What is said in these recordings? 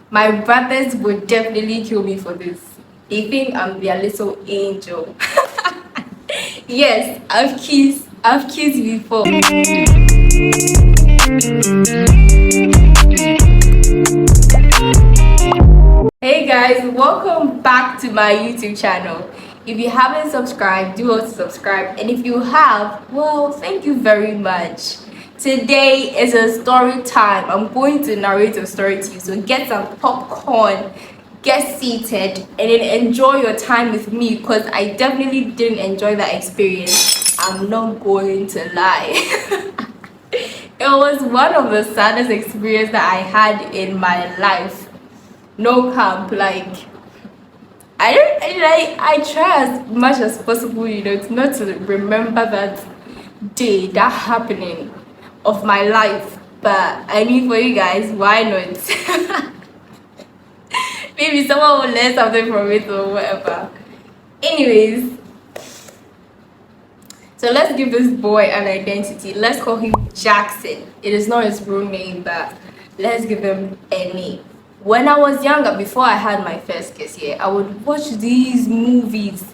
My brothers would definitely kill me for this. They think I'm their little angel. Yes, I've kissed before. Hey guys, welcome back to my YouTube channel. If you haven't subscribed, do also subscribe. And if you have, well, thank you very much. Today is a story time. I'm going to narrate a story to you. So get some popcorn, get seated, and then enjoy your time with me because I definitely didn't enjoy that experience. I'm not going to lie. It was one of the saddest experiences that I had in my life. No camp, like I try as much as possible, not to remember that day, that happening of my life. But I mean, for you guys, why not? Maybe someone will learn something from it or whatever. Anyways, so let's give this boy an identity. Let's call him Jackson. It is not his real name, but let's give him a name. When I was younger, before I had my first kiss here, I would watch these movies.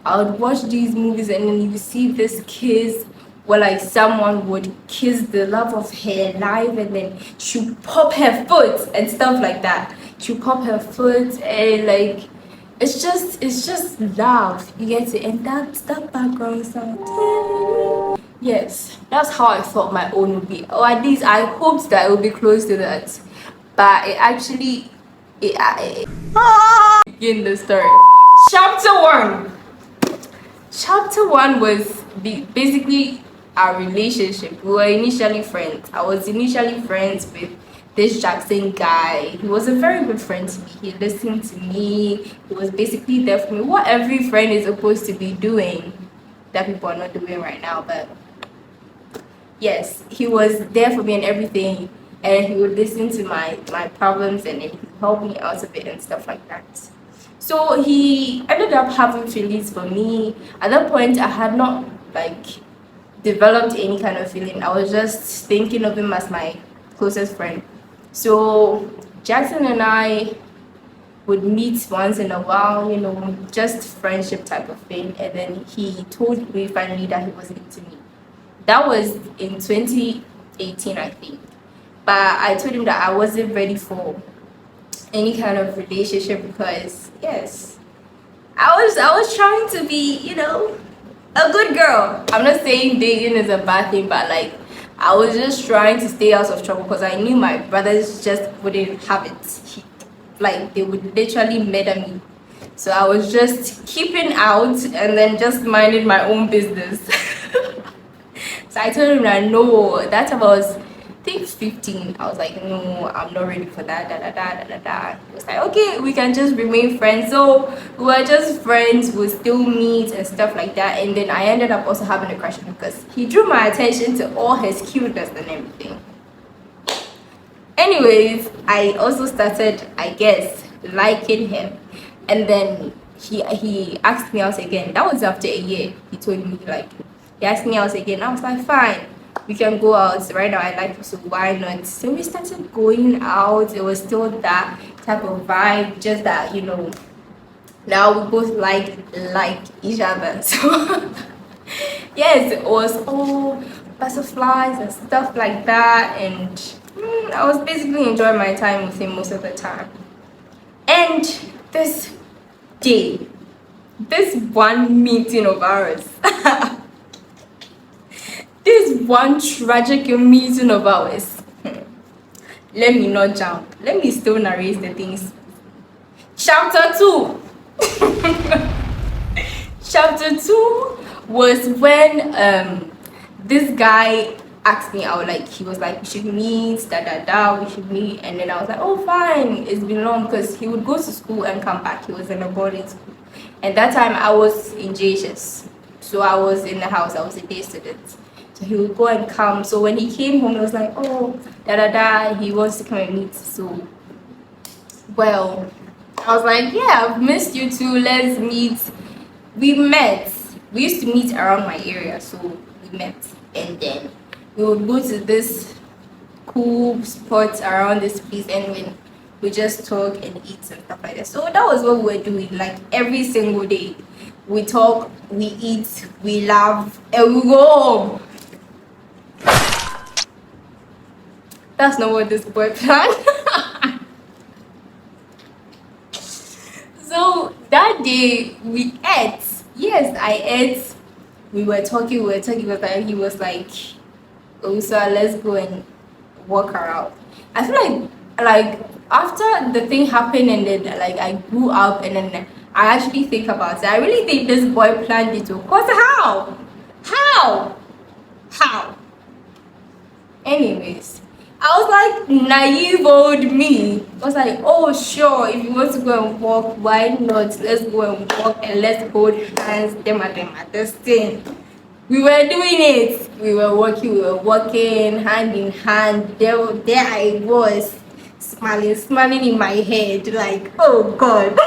And then you see this kiss where like someone would kiss the love of her life and then she pop her foot and stuff like that. She pop her foot and like it's just love. You get it? And that background sound. Yes, that's how I thought my own would be. Or at least I hoped that it would be close to that. But it actually begin the story. Chapter one. Chapter one was basically our relationship. We were initially friends. I was initially friends with this Jackson guy. He was a very good friend to me. He listened to me. He was basically there for me. What every friend is supposed to be doing that people are not doing right now. But yes, he was there for me and everything. And he would listen to my problems and then he would help me out of it and stuff like that. So he ended up having feelings for me. At that point, I had not like developed any kind of feeling. I was just thinking of him as my closest friend. So Jackson and I would meet once in a while, just friendship type of thing. And then he told me finally that he was into me. That was in 2018, I think. But I told him that I wasn't ready for any kind of relationship because yes, I was trying to be, a good girl. I'm not saying dating is a bad thing, but like I was just trying to stay out of trouble because I knew my brothers just wouldn't have it. Like they would literally murder me. So I was just keeping out and then just minding my own business. So I told him that no, that was I think 15. I was like, no, I'm not ready for that. Da da da da da da. He was like, okay, we can just remain friends. So we were just friends, we still meet and stuff like that. And then I ended up also having a crush on him because he drew my attention to all his cuteness and everything. Anyways, I also started, I guess, liking him. And then he asked me out again. That was after a year. He told me he asked me out again. I was like, fine, we can go out. Right now I like you, so why not? So we started going out. It was still that type of vibe, just that, now we both like each other. So yes, it was all butterflies and stuff like that. And I was basically enjoying my time with him most of the time. And this day, this one meeting of ours, this one tragic meeting of ours, let me not jump. Let me still narrate the things. Chapter 2. Chapter 2 was when this guy asked me out. Like he was like, we should meet, we should meet. And then I was like, oh fine, it's been long because he would go to school and come back. He was in a boarding school, and that time I was in JHS, so I was in the house. I was a day student, so he would go and come. So when he came home, he was like, oh he wants to come and meet. So well, I was like, yeah, I've missed you too, let's meet. We met. We used to meet around my area, so we met. And then we would go to this cool spot around this place. And when We just talk and eat and stuff like that. So that was what we were doing, like every single day. We talk, we eat, we laugh, and we go home. That's not what this boy planned. So that day we ate. Yes, I ate. We was like, oh, so let's go and walk around. I feel like after the thing happened and then like I grew up and then I actually think about it. I really think this boy planned it too. Cause how? How? How? Anyways, I was like naive old me. I was like, oh sure, if you want to go and walk, why not? Let's go and walk and let's hold hands, this thing. We were doing it. We were walking hand in hand. There I was, smiling in my head, like, oh God.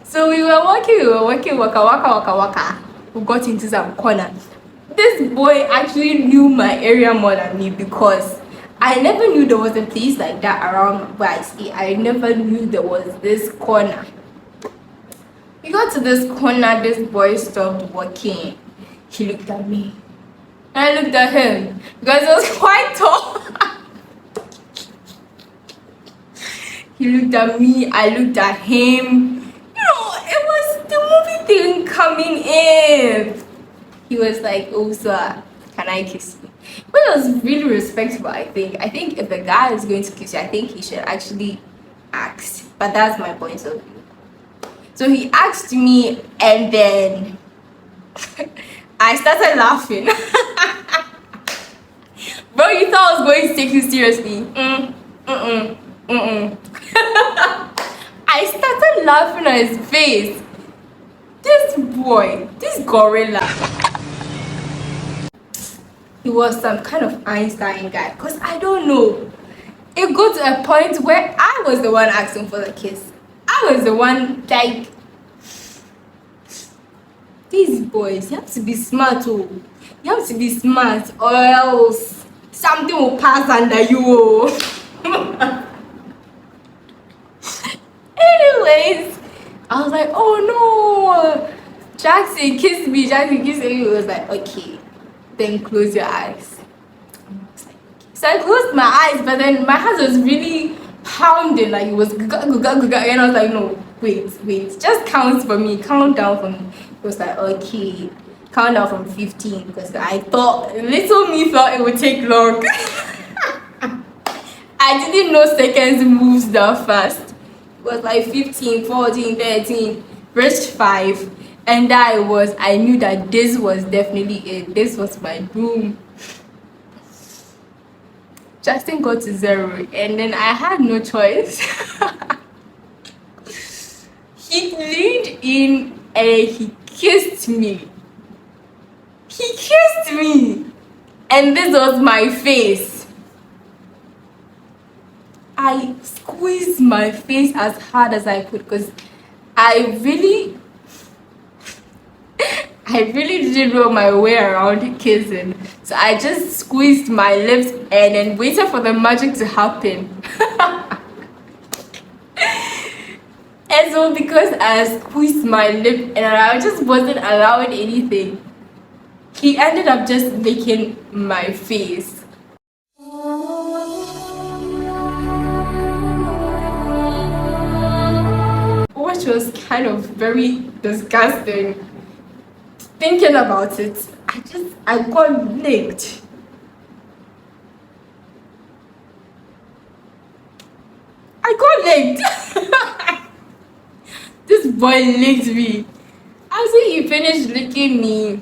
So we were walking, waka. We got into some corner. This boy actually knew my area more than me because I never knew there was a place like that around where I stay. I never knew there was this corner. We got to this corner, this boy stopped walking. He looked at me. And I looked at him because he was quite tall. He looked at me, I looked at him. You know, it was the movie thing coming in. He was like, oh, sir, can I kiss you? But it was really respectful, I think. I think if the guy is going to kiss you, I think he should actually ask. But that's my point of view. So he asked me, and then I started laughing. Bro, you thought I was going to take you seriously? I started laughing at his face. This boy, this gorilla, he was some kind of Einstein guy, because I don't know. It got to a point where I was the one asking for the kiss. I was the one, like, these boys, you have to be smart, oh. You have to be smart, or else something will pass under you, oh. Anyways, I was like, oh no, Jackson kissed me. He was like, okay, then close your eyes. So I closed my eyes, but then my heart was really pounding, like it was and I was like, no, wait, just count for me, count down for me. It was like, okay, count down from 15, because I thought, little me thought it would take long. I didn't know seconds moves that fast. It was like 15, 14, 13, reached 5, and I knew that this was definitely it. This was my doom. Justin got to 0, and then I had no choice. He leaned in and he kissed me. He kissed me, and this was my face. I squeezed my face as hard as I could because I really didn't know my way around kissing. So I just squeezed my lips and then waited for the magic to happen. And so because I squeezed my lip and I just wasn't allowing anything, he ended up just making my face. Which was kind of very disgusting. Thinking about it, I got licked. This boy licked me. After he finished licking me,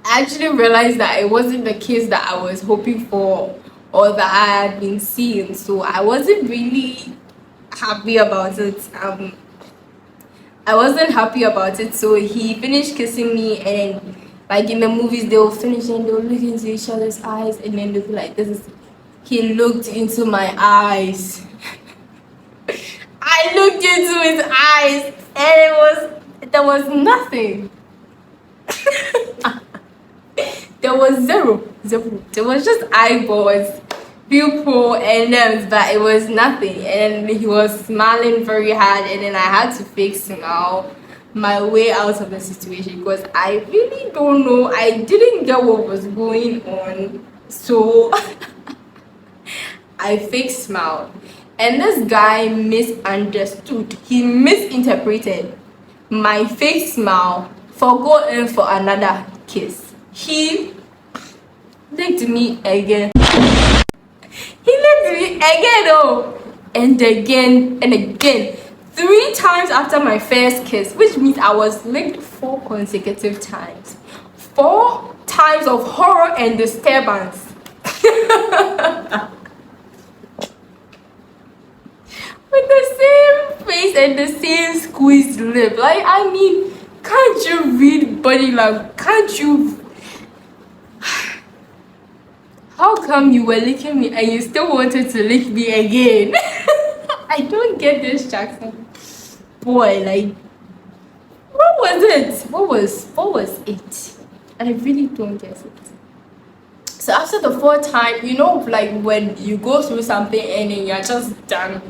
I actually realized that it wasn't the kiss that I was hoping for or that I had been seeing. So I wasn't really happy about it. I wasn't happy about it. So he finished kissing me, and like in the movies, they will finish and they will look into each other's eyes, and then they'll be like, he looked into my eyes. I looked into his eyes, and there was nothing. There was zero. There was just eyeballs. pupil and but it was nothing. And he was smiling very hard, and then I had to fake smile my way out of the situation because I really don't know. I didn't get what was going on, so I fake smiled. And this guy misunderstood. He misinterpreted my fake smile for going for another kiss. He licked me again. He licked me again, oh, and again and again. 3 times after my first kiss, which means I was licked 4 consecutive times. 4 times of horror and disturbance. With the same face and the same squeezed lip. Like, I mean, can't you read body language? Can't you? How come you were licking me and you still wanted to lick me again? I don't get this, Jackson. Boy, like, what was it? What was it? I really don't get it. So after the 4th time, like when you go through something and then you're just done.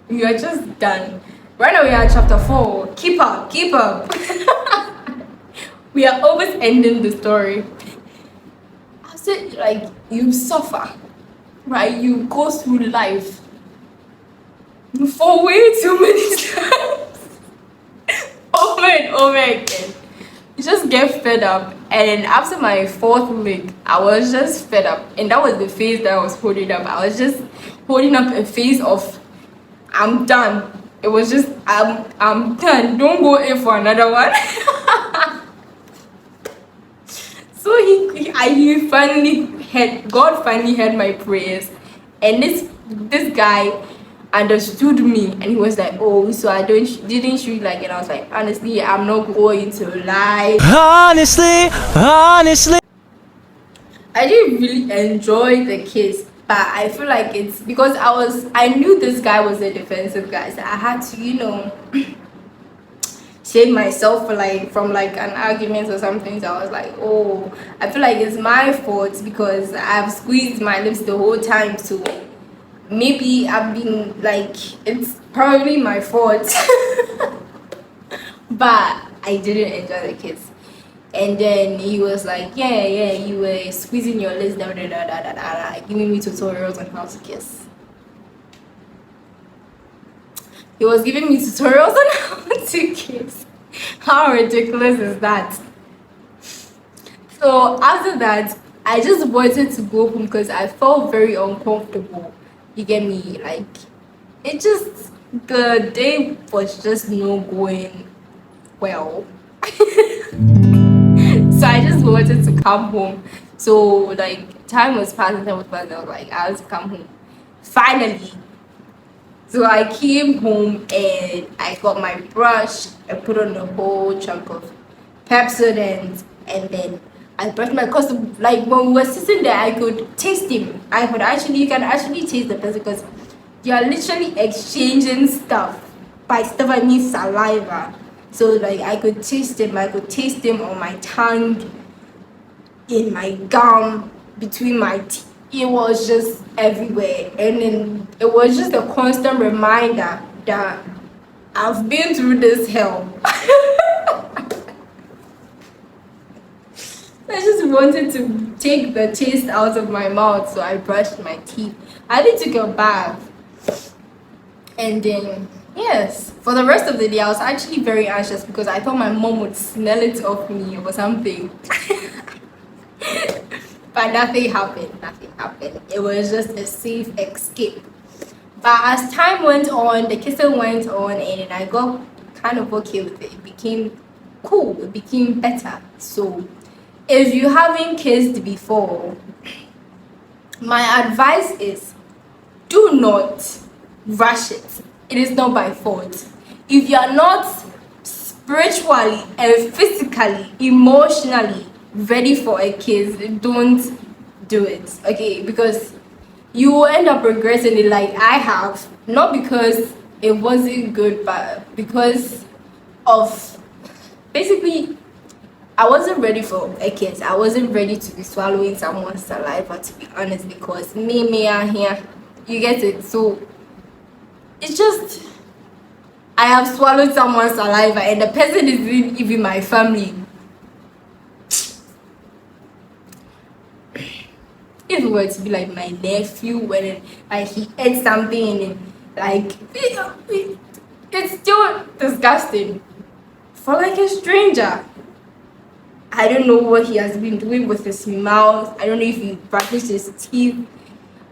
You're just done. Right now we are at chapter 4. Keep up. We are always ending the story. After, like, you suffer, right? You go through life for way too many times, over and over again. You just get fed up. And then after my 4th lick, I was just fed up, and that was the face that I was holding up. I was just holding up a face of I'm done. It was just I'm done. Don't go in for another one. So he finally had, God finally heard my prayers, and this guy understood me, and he was like, oh, so I didn't shoot like it. I was like, honestly, I'm not going to lie. Honestly, I didn't really enjoy the kiss, but I feel like it's because I knew this guy was a defensive guy, so I had to, save myself from an argument or something. So I was like, oh, I feel like it's my fault because I've squeezed my lips the whole time, so maybe I've been like, it's probably my fault. But I didn't enjoy the kiss. And then he was like, yeah, you were squeezing your lips, giving me tutorials on how to kiss. He was giving me tutorials on how to kiss. How ridiculous is that? So after that, I just wanted to go home because I felt very uncomfortable. You get me? Like, the day was just not going well. So I just wanted to come home. So like time was passing. I was like, I was to come home. Finally. So I came home and I got my brush. I put on a whole chunk of Pepsodent, and then I brushed my cause like when we were sitting there, I could taste him. You can actually taste the person because you are literally exchanging stuff. By stuff I mean saliva. So like I could taste him on my tongue, in my gum, between my teeth. It was just everywhere, and then it was just a constant reminder that I've been through this hell. I just wanted to take the taste out of my mouth, so I brushed my teeth. I then took a bath, and then yes, for the rest of the day I was actually very anxious because I thought my mom would smell it off me or something. But nothing happened. It was just a safe escape. But as time went on, the kissing went on, and I got kind of okay with it. It became cool. It became better. So if you haven't kissed before, my advice is do not rush it. It is not by fault. If you are not spiritually and physically, emotionally ready for a kiss, don't do it, okay? Because you will end up regretting it like I have, not because it wasn't good, but because of basically I wasn't ready for a kiss. I wasn't ready to be swallowing someone's saliva, to be honest, because me are here. You get it? So it's just I have swallowed someone's saliva, and the person isn't even my family. If it were to be like my nephew, when like he ate something and like it's still disgusting for like a stranger. I don't know what he has been doing with his mouth. I don't know if he brushed his teeth.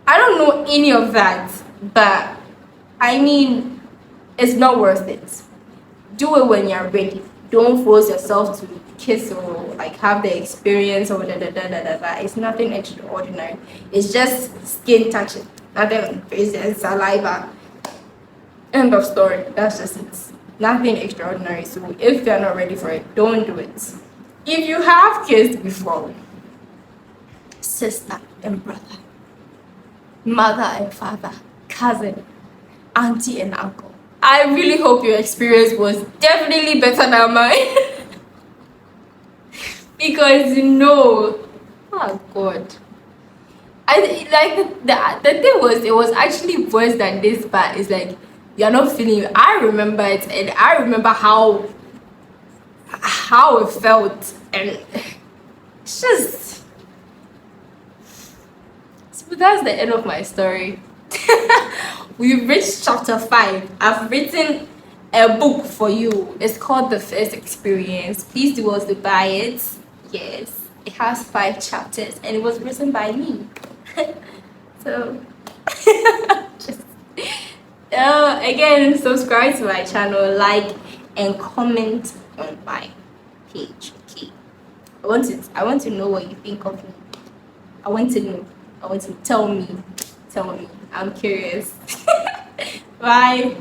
I don't know any of that. But I mean, it's not worth it. Do it when you're ready. Don't force yourself to kiss or like have the experience or da da da da da. Da. It's nothing extraordinary. It's just skin touching. Nothing crazy and saliva. End of story. That's just it. Nothing extraordinary. So if you're not ready for it, don't do it. If you have kissed before, sister and brother, mother and father, cousin, auntie and uncle, I really hope your experience was definitely better than mine. Because oh God, I like the thing was, it was actually worse than this, but it's like you're not feeling it. I remember it, and I remember how it felt, and it's just, so that's the end of my story. We've reached chapter 5. I've written a book for you. It's called The First Experience. Please do also buy it. Yes, it has 5 chapters, and it was written by me. So just again, subscribe to my channel, like and comment on my page. Okay, I want to know what you think of me. I want to know. I want to tell me. I'm curious. Bye.